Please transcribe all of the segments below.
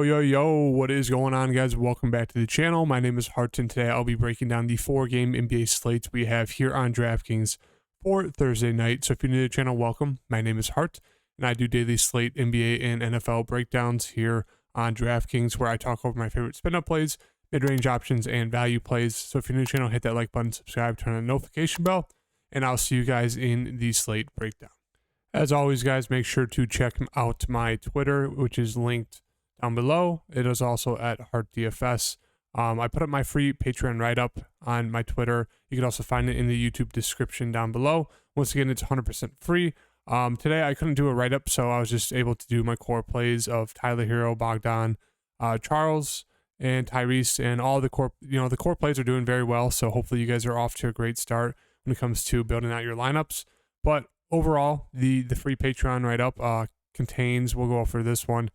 Yo, what is going on, guys? Welcome back to the channel. My name is Hart, and today I'll be breaking down the 4-game NBA slates we have here on DraftKings for Thursday night. So if you're new to the channel, welcome. My name is Hart, and I do daily slate NBA and NFL breakdowns here on DraftKings, where I talk over my favorite spin-up plays, mid-range options, and value plays. So if you're new to the channel, hit that like button, subscribe, turn on the notification bell, and I'll see you guys in the slate breakdown. As always, guys, make sure to check out my Twitter, which is linked down below. It is also at Heart DFS. I put up my free Patreon write-up on my Twitter. You can also find it in the YouTube description down below. Once again, it's 100% free. Today I couldn't do a write-up, so I was just able to do my core plays of Tyler Hero, Bogdan, Charles, and Tyrese, and all the core. The core plays are doing very well. So hopefully you guys are off to a great start when it comes to building out your lineups. But overall, the free Patreon write-up contains. We'll go over this one.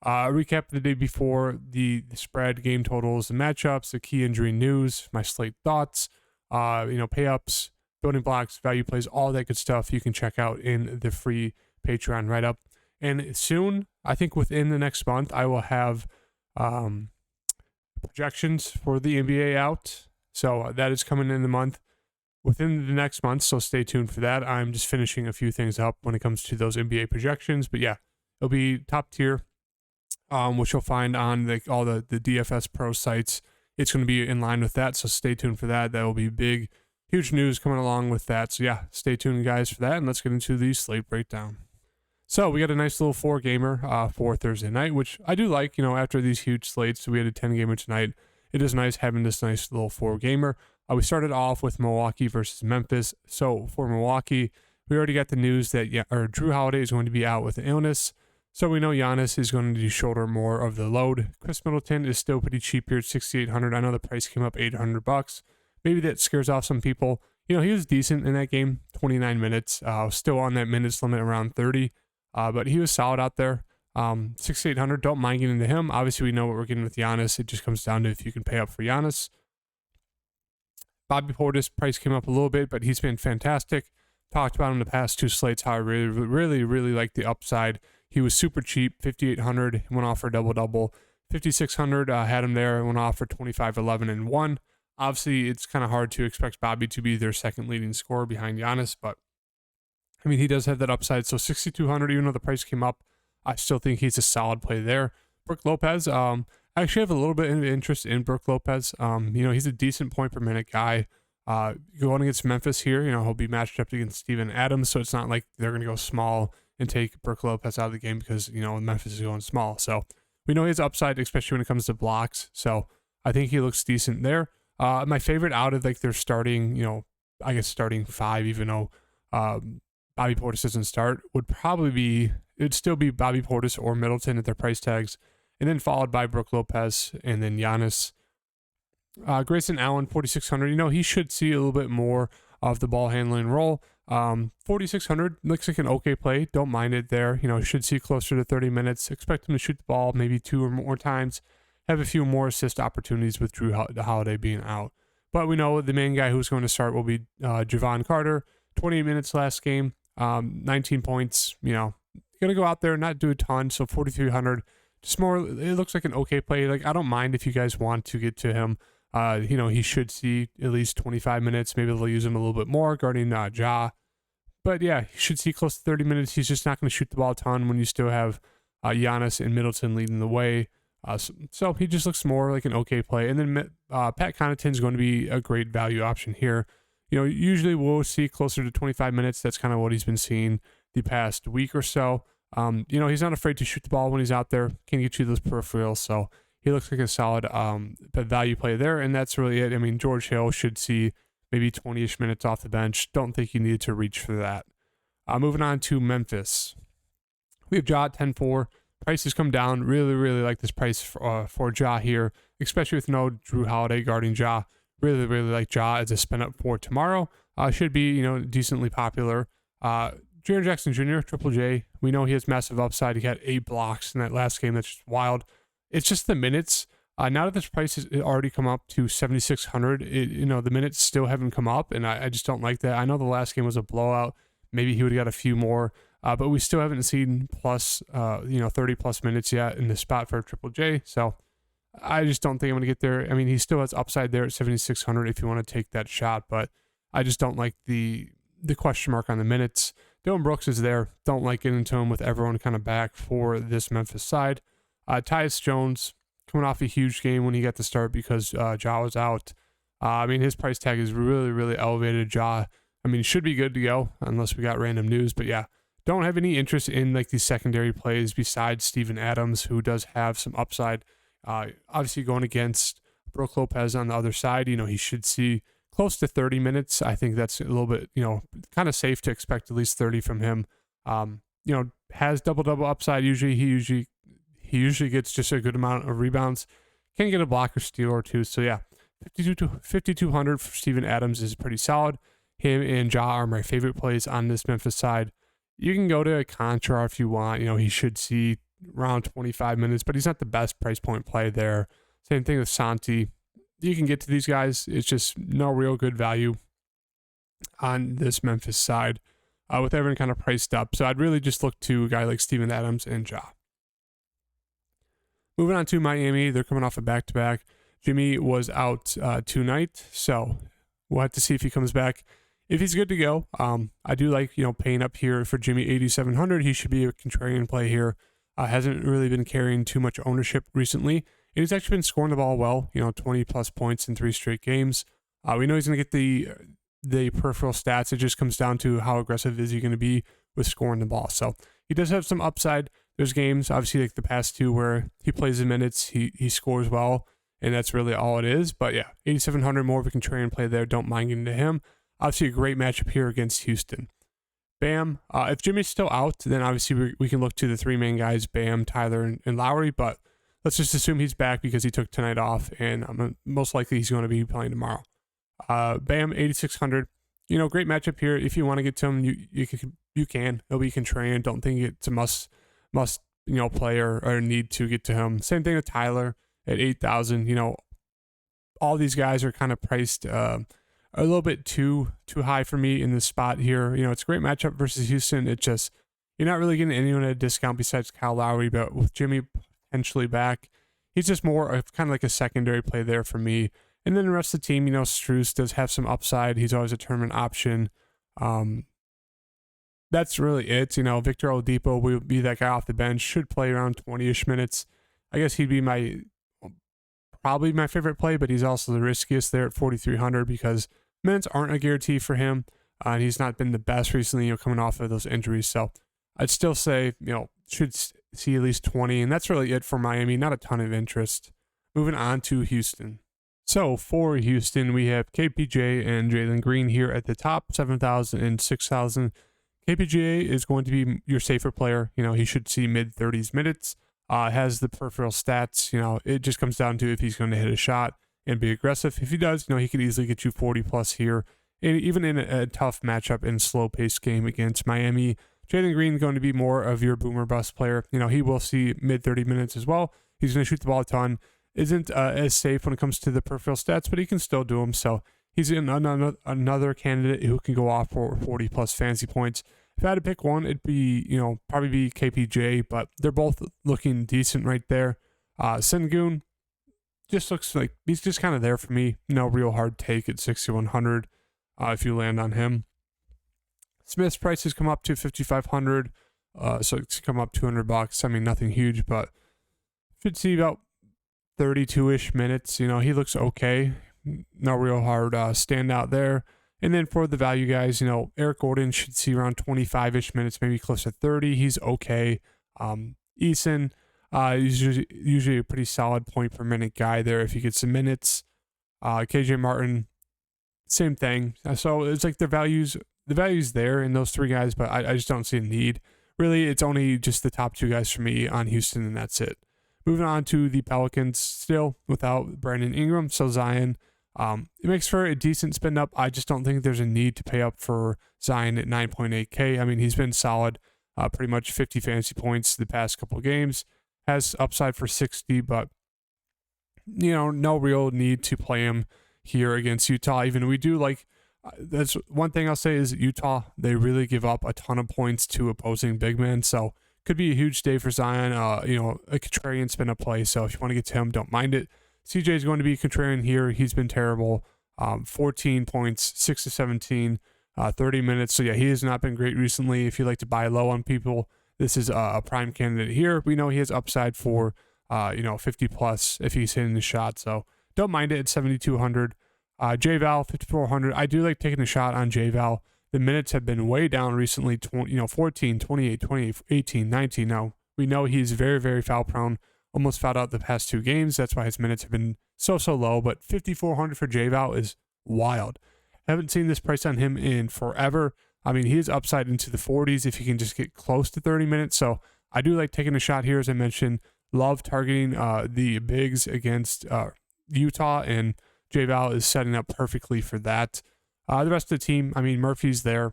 Recap of the day before, the spread, game totals, the matchups, the key injury news, my slate thoughts, pay-ups, building blocks, value plays, all that good stuff you can check out in the free Patreon write-up. And soon, I think within the next month, I will have projections for the NBA out. So that is coming in the month, within the next month, so stay tuned for that. I'm just finishing a few things up when it comes to those NBA projections. But yeah, it'll be top tier. Which you'll find on all the DFS Pro sites. It's going to be in line with that, so stay tuned for that. That will be big, huge news coming along with that. So yeah, stay tuned, guys, for that, and let's get into the slate breakdown. So we got a nice little 4-gamer for Thursday night, which I do like. After these huge slates, we had a 10-gamer tonight. It is nice having this nice little 4-gamer. We started off with Milwaukee versus Memphis. So for Milwaukee, we already got the news that Drew Holiday is going to be out with an illness. So we know Giannis is going to shoulder more of the load. Chris Middleton is still pretty cheap here at $6,800. I know the price came up $800. Maybe that scares off some people. He was decent in that game, 29 minutes. Still on that minutes limit around 30. But he was solid out there. $6,800. Don't mind getting into him. Obviously, we know what we're getting with Giannis. It just comes down to if you can pay up for Giannis. Bobby Portis price came up a little bit, but he's been fantastic. Talked about him in the past 2 slates, how I really like the upside. He was super cheap, $5,800, went off for a double-double. $5,600, had him there, went off for 25, 11, and 1. Obviously, it's kind of hard to expect Bobby to be their second leading scorer behind Giannis, but he does have that upside. So $6,200, even though the price came up, I still think he's a solid play there. Brook Lopez, I actually have a little bit of interest in Brook Lopez. He's a decent point per minute guy. Going against Memphis here, he'll be matched up against Steven Adams, so it's not like they're going to go small and take Brook Lopez out of the game because, Memphis is going small. So we know he has upside, especially when it comes to blocks. So I think he looks decent there. My favorite out of their starting, starting 5, even though Bobby Portis doesn't start, it'd still be Bobby Portis or Middleton at their price tags, and then followed by Brook Lopez and then Giannis. Grayson Allen, $4,600. He should see a little bit more of the ball handling role. $4,600 looks like an okay play. Don't mind it there. Should see closer to 30 minutes. Expect him to shoot the ball maybe 2 or more times. Have a few more assist opportunities with Drew Holiday being out. But we know the main guy who's going to start will be Javon Carter. 28 minutes last game. 19 points. Going to go out there and not do a ton. So $4,300. Just more. It looks like an okay play. I don't mind if you guys want to get to him. He should see at least 25 minutes. Maybe they'll use him a little bit more guarding Ja. But yeah, he should see close to 30 minutes. He's just not going to shoot the ball a ton when you still have Giannis and Middleton leading the way. So he just looks more like an okay play. And then Pat Connaughton is going to be a great value option here. Usually we'll see closer to 25 minutes. That's kind of what he's been seeing the past week or so. He's not afraid to shoot the ball when he's out there. Can get you those peripherals. So he looks like a solid value play there, and that's really it. George Hill should see maybe 20-ish minutes off the bench. Don't think you need to reach for that. Moving on to Memphis. We have Ja at 10-4. Prices come down. Really like this price for Ja here, especially with no Drew Holiday guarding Ja. Really like Ja as a spin up for tomorrow. Should be, decently popular. Jaren Jackson Jr., Triple J. We know he has massive upside. He had 8 blocks in that last game. That's just wild. It's just the minutes. Now that this price has already come up to 7,600, the minutes still haven't come up, and I just don't like that. I know the last game was a blowout. Maybe he would have got a few more But we still haven't seen plus 30 plus minutes yet in the spot for Triple J. So I just don't think I'm going to get there. I mean, he still has upside there at 7,600 if you want to take that shot, but I just don't like the question mark on the minutes. Dylan Brooks is there. Don't like getting into him with everyone kind of back for this Memphis side. Tyus Jones coming off a huge game when he got the start because Ja was out. I mean, his price tag is really, really elevated. Ja, I mean, should be good to go unless we got random news. But yeah, don't have any interest in like these secondary plays besides Steven Adams, who does have some upside. Obviously going against Brook Lopez on the other side, he should see close to 30 minutes. I think that's a little bit, kind of safe to expect at least 30 from him. Has double upside. He usually gets just a good amount of rebounds. Can get a block or steal or two. So yeah, 5,200 for Steven Adams is pretty solid. Him and Ja are my favorite plays on this Memphis side. You can go to a Contra if you want. He should see around 25 minutes, but he's not the best price point play there. Same thing with Santi. You can get to these guys. It's just no real good value on this Memphis side with everyone kind of priced up. So I'd really just look to a guy like Steven Adams and Ja. Moving on to Miami, they're coming off a back-to-back. Jimmy was out tonight, so we'll have to see if he comes back. If he's good to go, I do like, paying up here for Jimmy 8,700. He should be a contrarian play here. Hasn't really been carrying too much ownership recently. And he's actually been scoring the ball well, 20 plus points in 3 straight games. We know he's going to get the peripheral stats. It just comes down to how aggressive is he going to be with scoring the ball. So he does have some upside. There's games, obviously, like the past 2 where he plays the minutes, he scores well, and that's really all it is. But yeah, 8,700, more of a contrarian play there. Don't mind getting to him. Obviously, a great matchup here against Houston. Bam. If Jimmy's still out, then obviously we can look to the 3 main guys, Bam, Tyler, and Lowry. But let's just assume he's back because he took tonight off, and most likely he's going to be playing tomorrow. Bam, 8,600. Great matchup here. If you want to get to him, you can. It'll be contrarian. Don't think it's a must play or need to get to him. Same thing with Tyler at 8,000. All these guys are kind of priced a little bit too high for me in this spot here. It's a great matchup versus Houston. It just, you're not really getting anyone at a discount besides Kyle Lowry, but with Jimmy potentially back, he's just more of kind of like a secondary play there for me. And then the rest of the team, Strus does have some upside. He's always a tournament option. That's really it. Victor Oladipo will be that guy off the bench, should play around 20-ish minutes. I guess he'd be probably my favorite play, but he's also the riskiest there at 4,300 because minutes aren't a guarantee for him. And he's not been the best recently, coming off of those injuries. So I'd still say, should see at least 20. And that's really it for Miami. Not a ton of interest. Moving on to Houston. So for Houston, we have KPJ and Jalen Green here at the top, 7,000 and 6,000. KPJ is going to be your safer player. He should see mid-30s minutes. Has the peripheral stats. It just comes down to if he's going to hit a shot and be aggressive. If he does, he could easily get you 40 plus here. And even in a tough matchup in slow-paced game against Miami, Jalen Green going to be more of your boomer bust player. He will see mid-30 minutes as well. He's going to shoot the ball a ton. Isn't as safe when it comes to the peripheral stats, but he can still do them. So he's another candidate who can go off for 40 plus fantasy points. If I had to pick one, it'd be, probably be KPJ, but they're both looking decent right there. Sengun just looks like he's just kind of there for me. No real hard take at 6,100 if you land on him. Smith's prices come up to 5,500, so it's come up $200. I mean, nothing huge, but should see about 32-ish minutes. He looks okay. No real hard standout there. And then for the value guys, Eric Gordon should see around 25-ish minutes, maybe close to 30. He's okay. Eason, usually a pretty solid point per minute guy there if he gets some minutes. KJ Martin, same thing. So it's like the value's there in those 3 guys, but I just don't see a need. Really, it's only just the top 2 guys for me on Houston, and that's it. Moving on to the Pelicans, still without Brandon Ingram, so Zion. It makes for a decent spin up. I just don't think there's a need to pay up for Zion at 9.8K. I mean, he's been solid, pretty much 50 fantasy points the past couple of games. Has upside for 60, but no real need to play him here against Utah. Even we do like That's one thing I'll say is Utah, they really give up a ton of points to opposing big men. So could be a huge day for Zion. A contrarian spin up play. So if you want to get to him, don't mind it. CJ is going to be contrarian here. He's been terrible. 14 points, 6 to 17, 30 minutes. So yeah, he has not been great recently. If you like to buy low on people, this is a prime candidate here. We know he has upside for 50 plus if he's hitting the shot. So don't mind it at 7,200. J-Val, 5,400. I do like taking a shot on J-Val. The minutes have been way down recently, 14, 28, 28, 18, 19. Now, we know he's very, very foul prone. Almost fouled out the past 2 games. That's why his minutes have been so low. But 5,400 for J-Val is wild. Haven't seen this price on him in forever. I mean, he is upside into the 40s if he can just get close to 30 minutes. So I do like taking a shot here, as I mentioned. Love targeting the bigs against Utah, and J-Val is setting up perfectly for that. The rest of the team, I mean, Murphy's there.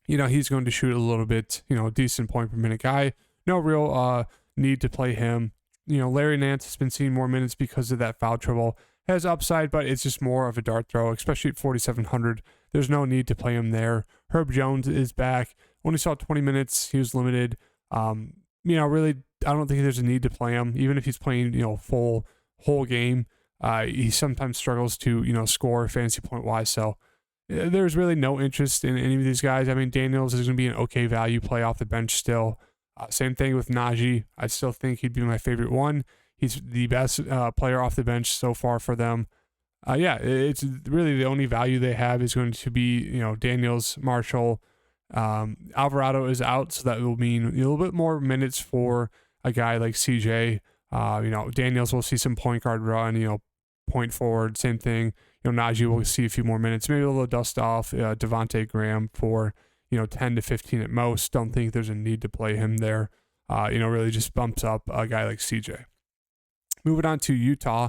He's going to shoot a little bit, decent point per minute guy. No real need to play him. Larry Nance has been seeing more minutes because of that foul trouble. Has upside, but it's just more of a dart throw, especially at 4,700. There's no need to play him there. Herb Jones is back. Only saw 20 minutes. He was limited. Really, I don't think there's a need to play him, even if he's playing, full whole game. He sometimes struggles to, score fantasy point wise. So there's really no interest in any of these guys. I mean, Daniels is going to be an okay value play off the bench still. Same thing with Najee. I still think he'd be my favorite one. He's the best player off the bench so far for them. It's really the only value they have is going to be, Daniels, Marshall. Alvarado is out, so that will mean a little bit more minutes for a guy like CJ. Daniels will see some point guard run, point forward, same thing. Najee will see a few more minutes, maybe a little dust off Devontae Graham for, 10 to 15 at most. Don't think there's a need to play him there. Really just bumps up a guy like CJ. Moving on to Utah.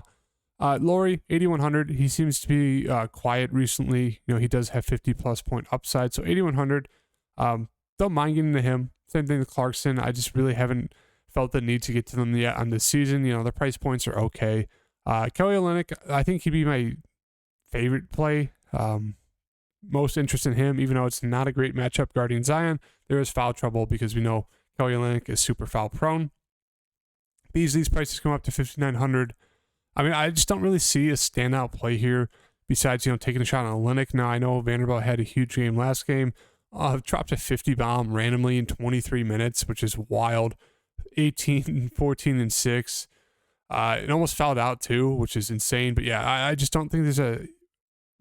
Laurie, 8,100. He seems to be quiet recently. He does have 50 plus point upside. So 8,100. Don't mind getting to him. Same thing with Clarkson. I just really haven't felt the need to get to them yet on this season. The price points are okay. Kelly Olynyk, I think he'd be my favorite play. Most interest in him, even though it's not a great matchup guarding Zion. There is foul trouble because we know Kelly Olynyk is super foul prone. Beasley's prices come up to 5,900. I mean, I just don't really see a standout play here besides, taking a shot on Olynyk. Now, I know Vanderbilt had a huge game last game. Dropped a 50 bomb randomly in 23 minutes, which is wild. 18, 14, and 6. It almost fouled out too, which is insane. But yeah, I just don't think there's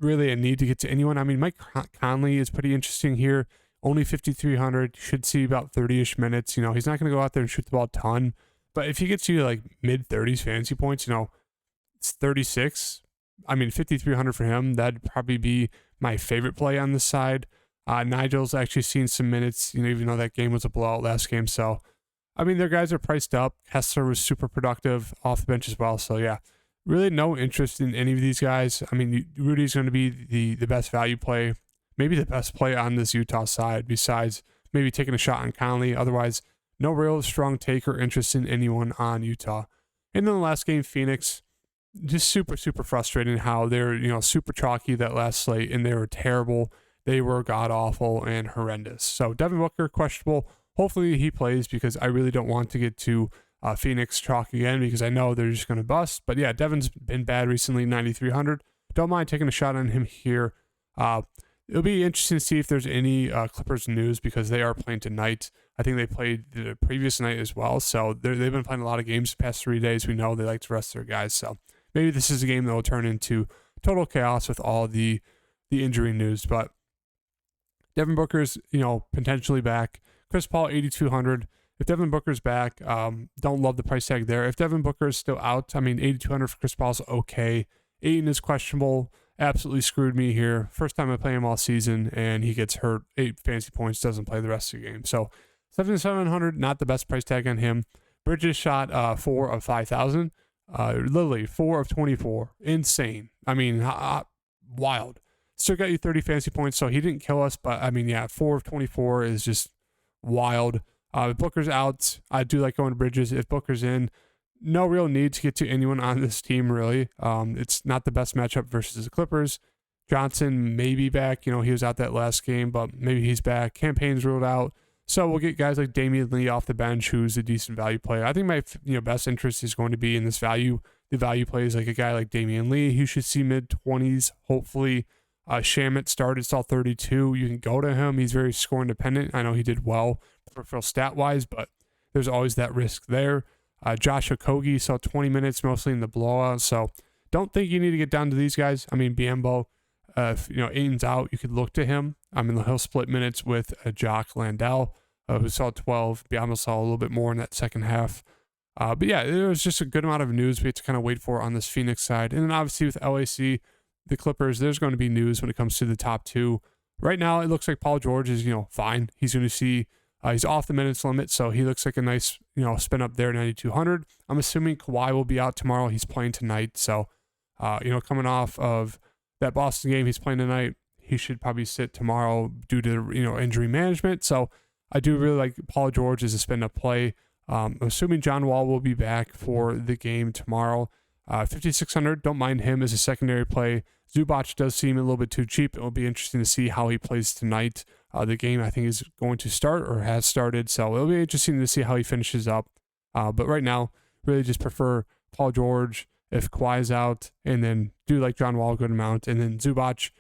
really a need to get to anyone. I mean, Mike Conley is pretty interesting here. Only 5,300. Should see about 30-ish minutes. He's not going to go out there and shoot the ball a ton. But if he gets you like mid-30s fantasy points, it's 36. I mean, 5,300 for him. That'd probably be my favorite play on this side. Nigel's actually seen some minutes, even though that game was a blowout last game. So, I mean, their guys are priced up. Kessler was super productive off the bench as well. So, yeah, really no interest in any of these guys. I mean, Rudy's going to be the best value play, maybe the best play on this Utah side besides maybe taking a shot on Conley. Otherwise, no real strong take or interest in anyone on Utah. And then the last game, Phoenix, just super, super frustrating how they're, super chalky that last slate, and they were terrible. They were god-awful and horrendous. So Devin Booker, questionable. Hopefully he plays because I really don't want to get to Phoenix chalk again because I know they're just going to bust. But yeah, Devin's been bad recently, 9,300. Don't mind taking a shot on him here. It'll be interesting to see if there's any Clippers news because they are playing tonight. I think they played the previous night as well. So they've been playing a lot of games the past 3 days. We know they like to rest their guys. So maybe this is a game that will turn into total chaos with all the injury news. But Devin Booker's, potentially back. Chris Paul, 8,200. If Devin Booker's back, don't love the price tag there. If Devin Booker is still out, 8,200 for Chris Paul's okay. Ayton is questionable. Absolutely screwed me here. First time I play him all season, and he gets hurt. 8 fantasy points, doesn't play the rest of the game. So 7,700, not the best price tag on him. Bridges shot 4 of 5,000. Literally 4 of 24. Insane. Wild. Still got you 30 fantasy points, so he didn't kill us. But 4 of 24 is just wild. If Booker's out, I do like going to Bridges. If Booker's in, no real need to get to anyone on this team, really. It's not the best matchup versus the Clippers. Johnson may be back. He was out that last game, but maybe he's back. Campaign's ruled out. So we'll get guys like Damian Lee off the bench, who's a decent value player. I think my best interest is going to be in this value. The value plays like a guy like Damian Lee, who should see mid-20s, hopefully. Shamit started, saw 32. You can go to him. He's very score independent. I know he did well for stat-wise, but there's always that risk there. Josh Okogie saw 20 minutes, mostly in the blowout. So don't think you need to get down to these guys. I mean, Biombo, if Ayton's out, you could look to him. He'll split minutes with Jock Landale, who saw 12. Biombo saw a little bit more in that second half. But yeah, there was just a good amount of news we had to kind of wait for on this Phoenix side. And then obviously with LAC, the Clippers, there's going to be news when it comes to the top two. Right now, it looks like Paul George is, fine. He's going to see, he's off the minutes limit, so he looks like a nice, spin up there, 9,200. I'm assuming Kawhi will be out tomorrow. He's playing tonight. So, coming off of that Boston game, he's playing tonight. He should probably sit tomorrow due to, injury management. So, I do really like Paul George as a spin up play. I'm assuming John Wall will be back for the game tomorrow. 5,600, don't mind him as a secondary play. Zubac does seem a little bit too cheap. It will be interesting to see how he plays tonight. The game, I think, is going to start or has started, so it'll be interesting to see how he finishes up. But right now, really just prefer Paul George if Kawhi's out, and then do like John Wall a good amount. And then Zubac,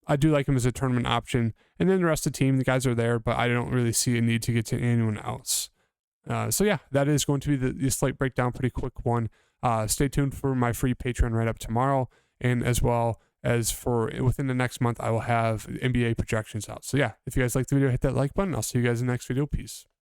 I do like him as a tournament option. And then the rest of the team, the guys are there, but I don't really see a need to get to anyone else. So yeah, that is going to be the slate breakdown, pretty quick one. Stay tuned for my free Patreon write-up tomorrow, and as well as for within the next month, I will have NBA projections out. So yeah, if you guys like the video, hit that like button. I'll see you guys in the next video. Peace.